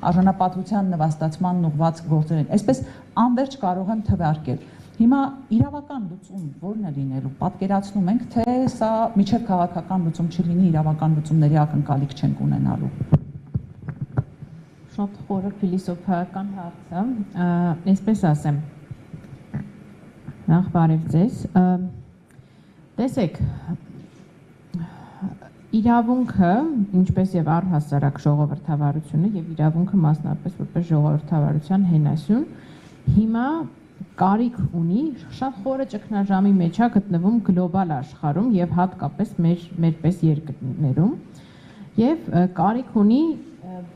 արժանապատվության նվաստացման ուղղված գործեր են։ Այսպես անվերջ կարող եմ թվարկել։ Հիմա իրավական լուծում որն է լինելու, պատկերացնում ենք, թե սա միջև քաղաքական լուծում չլինի, իրավական լուծումների ակնկալիք չենք ունենալու։ Շատ խորը փիլիսոփայական հարց է, այսպես ասեմ։ Նախ բարև ձեզ։ Տեսեք, իրավունքը, ինչպես եւ առհասարակ ժողովրդավարությունը եւ իրավունքը մասնապես որպես ժողովրդավարության հենասյուն, հիմա կարիք ունի շատ խորը ճգնաժամի մեջ է գտնվում գլոբալ աշխարհում եւ հատկապես մերպես երկրներում եւ կարիք ունի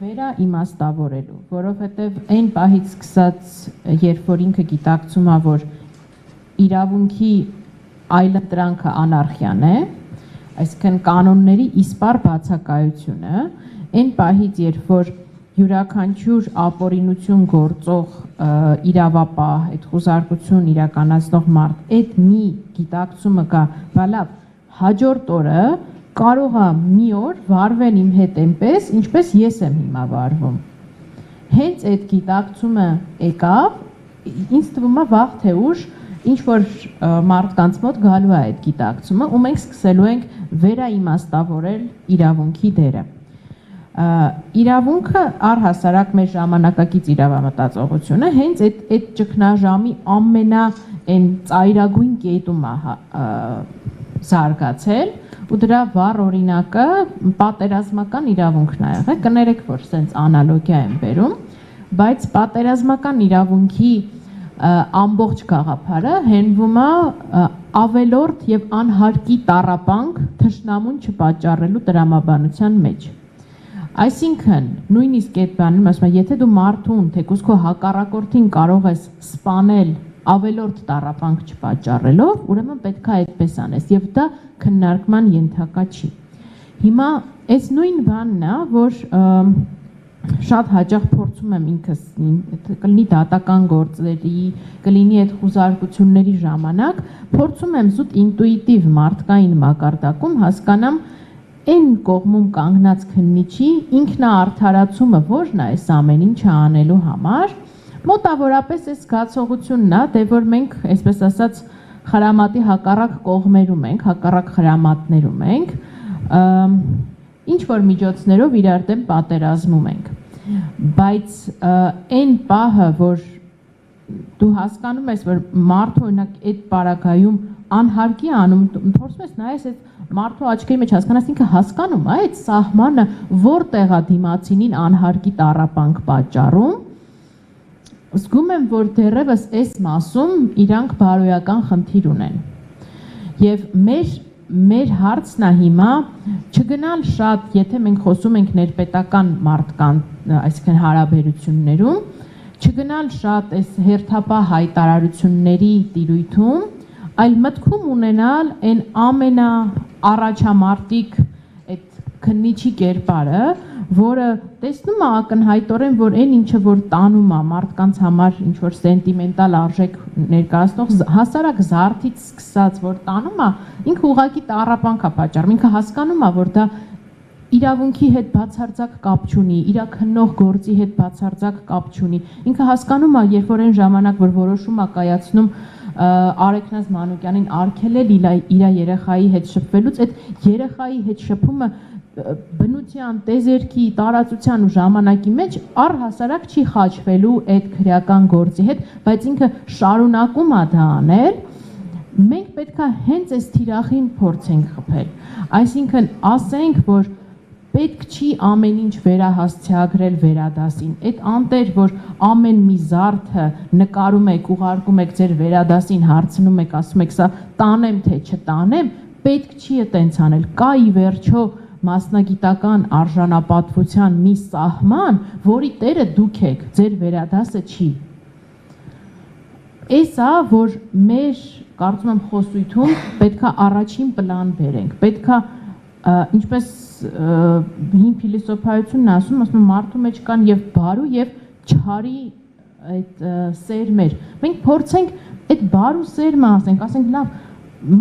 վերաիմաստավորելու, որովհետեւ այն պահից սկսած, երբ որ ինքը գիտակցում է, որ իրավունքի այլընտրանքը անարխիան է, այսինքն կանոնների իսպառ բացակայությունը, այն պահից, երբ որ յուրաքանչյուր ապօրինություն գործող իրավապահ, այդ խուզարկություն իրականացնող մարդ, այդ մի գիտակցումը կա, բալավ, հաջորդ օրը կարող է մի օր վարվել իմ հետ այնպես, ինչպես ես եմ հիմա վարվում։ Հենց այդ գիտակցումը եկավ, ինձ թվում է վաղ թե ուշ ինչ որ մարդկանց մոտ գալու է այդ գիտակցումը, ու մենք սկսելու ենք վերաիմաստավորել իրավունքի դերը։ Իրավունքը առհասարակ մեր ժամանակակից իրավամտածողությունը հենց այդ ճգնաժամի այն ծայրագույն կետում է զարգացել, ու դրա վառ օրինակը պատերազմական իրավունքն է եղել, կներեք, որ սենց անալոգիա եմ բերում, բայց պատերազմական իրավունքի ամբողջ գաղափարը հենվում է ավելորդ եւ անհարկի տառապանք թշնամուն չպատճառելու տրամաբանության մեջ։ Այսինքն, նույնիսկ այդ բանում ասում եմ, եթե դու մարդուն, թեկուզ քո հակառակորդին կարող ես սպանել ավելորդ տառապանք չպատճառելով, ուրեմն պետք է այդպես անես եւ դա քննարկման ենթակա չի։ Հիմա այս նույն բանն է, որ շատ հաճախ փորձում եմ ինքս կլինի դատական գործերի, կլինի այդ խուզարկությունների ժամանակ, փորձում եմ զուտ ինտուիտիվ մարդկային մակարդակում հասկանամ այն կողմում կանգնած քննիչի ինքնաարդարացումը որն է այս ամեն ինչը անելու համար, մոտավորապես այս զգացողությունն է, դե որ մենք, այսպես ասած, խրամատի հակառակ կողմերում ենք, հակառակ խրամատներում ենք, ինչ որ միջոցներով իրար դեմ պատերազմում ենք, բայց այն պահը, որ դու հասկանում ես, որ մարդը օրինակ այդ պարագայում անհարկի անում, փորձում ես նայես այդ մարդու աչքերի մեջ հասկանաս ինքը հասկանում է այդ սահմանը որտեղ է դիմացինին անհարկի տառապանք պատճառում, զգում եմ, որ դեռևս այս մասում իրանք բարոյական խնդիր ունեն եւ մեր հարցն է հիմա չգնալ շատ, եթե մենք խոսում ենք ներպետական մարդկան, այսինքն հարաբերություններում, չգնալ շատ այս հերթապահ հայտարարությունների տիրույթում, այլ մտքում ունենալ այն ամենաառաջամարտիկ այդ քննիչի կերպարը, որը տեսնում է ակնհայտորեն, որ այն ինչը որ տանում է մարդկանց համար ինչ որ սենտիմենտալ արժեք ներկայացնող հասարակ զարթից սկսած որ տանում է, ինքը ուղղակի տառապանք է պատճառում, ինքը հասկանում է, որ դա իրավունքի հետ բացարձակ կապ չունի, իր քննող գործի հետ բացարձակ կապ չունի, ինքը հասկանում է, երբ որ այն ժամանակ որ որոշում է կայացնում Արեգնազ Մանուկյանին արգելել իր երեխայի հետ շփվելուց, այդ երեխայի հետ շփումը բնության, տեզերքի, տարածության ու ժամանակի մեջ առհասարակ չի խաչվելու այդ քրեական գործի հետ, բայց ինքը շարունակում է դա անել, մենք պետք է հենց այս թիրախին փորձենք խփել, այսինքն ասենք, որ պետք չի ամեն ինչ վերահասցեագրել վերադասին, այդ անտեր, որ ամեն մի զարդը նկարում եք, ուղարկում եք ձեր վերադասին, հարցնում եք, ասում եք, սա տանեմ թե չտանեմ, պետք չի այտենց անել, կա ի վերջո մասնագիտական արժանապատվության մի սահման, որի տերը դուք եք, ձեր վերադասը չի։ Էսա, որ մեր, կարծում եմ խոսույթում, պետք է առաջին պլան բերենք, պետք է, ինչպես հին փիլիսոփայությունն ասում մարդու մեջ կան եւ բարու եւ չարի այդ սերմեր։ Մենք փորձենք այդ բարու սերմը ասենք լավ,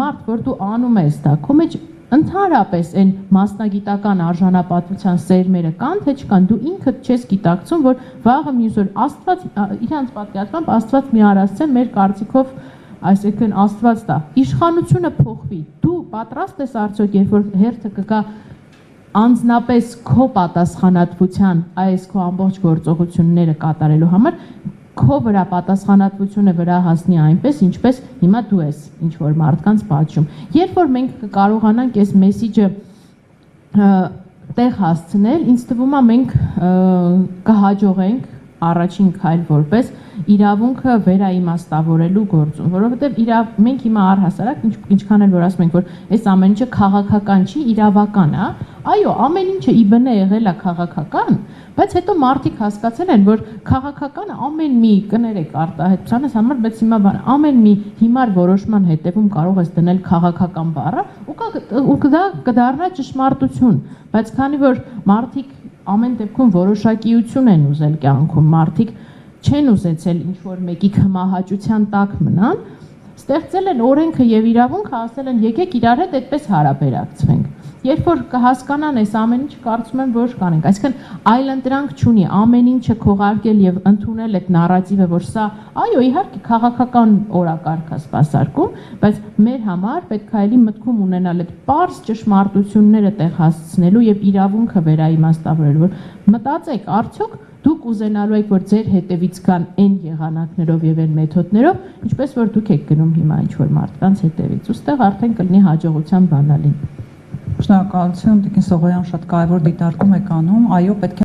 մարդ, որ դու անում ես դա, քո մեջ ընդհանրապես այն մասնագիտական արժանապատվության սերմերը կան, թե չկան, դու ինքդ չես գիտակցում, որ վաղը մյուս օր Աստված իրանց պատկերացմամբ Աստված մի արածը մեր կարծիքով, այսինքն Աստված դա իշխանությունը փոխվի, դու պատրաստ ես արդյոք, երբ որ հերթը կգա անձնապես քո պատասխանատվության այս քո ամբողջ գործողությունները կատարելու համար քո վրա պատասխանատվությունը վրա հասնի այնպես, ինչպես հիմա դու ես ինչ որ մարդկանց պատժում։ Երբ որ մենք կկարողանանք այս մեսիջը տեղ հասցնել, ինձ թվում է մենք կհաջողենք առաջին քայլ որպես իրավունքը վերաիմաստավորելու գործում, որովհետև մենք հիմա առհասարակ ինչքան էլ որ ասում ենք, որ այս ամեն ինչը քաղաքական չի, իրավական է, այո, ամեն ինչը ի բնե եղել է քաղաքական, բայց հետո մարդիկ հասկացել են, որ քաղաքականը ամեն մի, կներեք արտահայտությանս համար, բայց հիմա ամեն մի հիմար որոշման հետևում կարող ես դնել քաղաքական բառը ու դա կդառնա ճշմարտություն, բայց քանի որ մարդիկ ամեն դեպքում որոշակիություն են ուզել կյանքում, մարդիկ չեն ուզեցել ինչ-որ մեկի քմահաճության տակ մնան, ստեղծել են օրենքը եւ իրավունքը, ասել են եկեք իրար հետ այդպես հարաբերակցվենք։ Երբ որ կհասկանան այս ամեն ինչը, կարծում եմ, որ կանենք, այսինքն այլընտրանք չունի, ամեն ինչը քողարկել եւ ընդունել այդ նարատիվը, որ սա, այո, իհարկե քաղաքական օրակարգ է սպասարկում, բայց մեր համար պետք է էլի մտքում ունենալ այդ պարզ ճշմարտությունները տեղ հասցնելու եւ իրավունքը վերաիմաստավորելու, որ մտածեք, արդյոք դուք ուզենալու եք, որ ձեր հետևից կան այն եղանակներով եւ այն մեթոդներով, ինչպես որ դուք եք գնում հիմա ինչ որ մարդկանց հետևից, ուստեղ արդեն կլինի հաջողության բանալին։ Շնորհակալություն, Տիկին Սողոյան, շատ կարևոր դիտարկում եք անում, այո, պետք է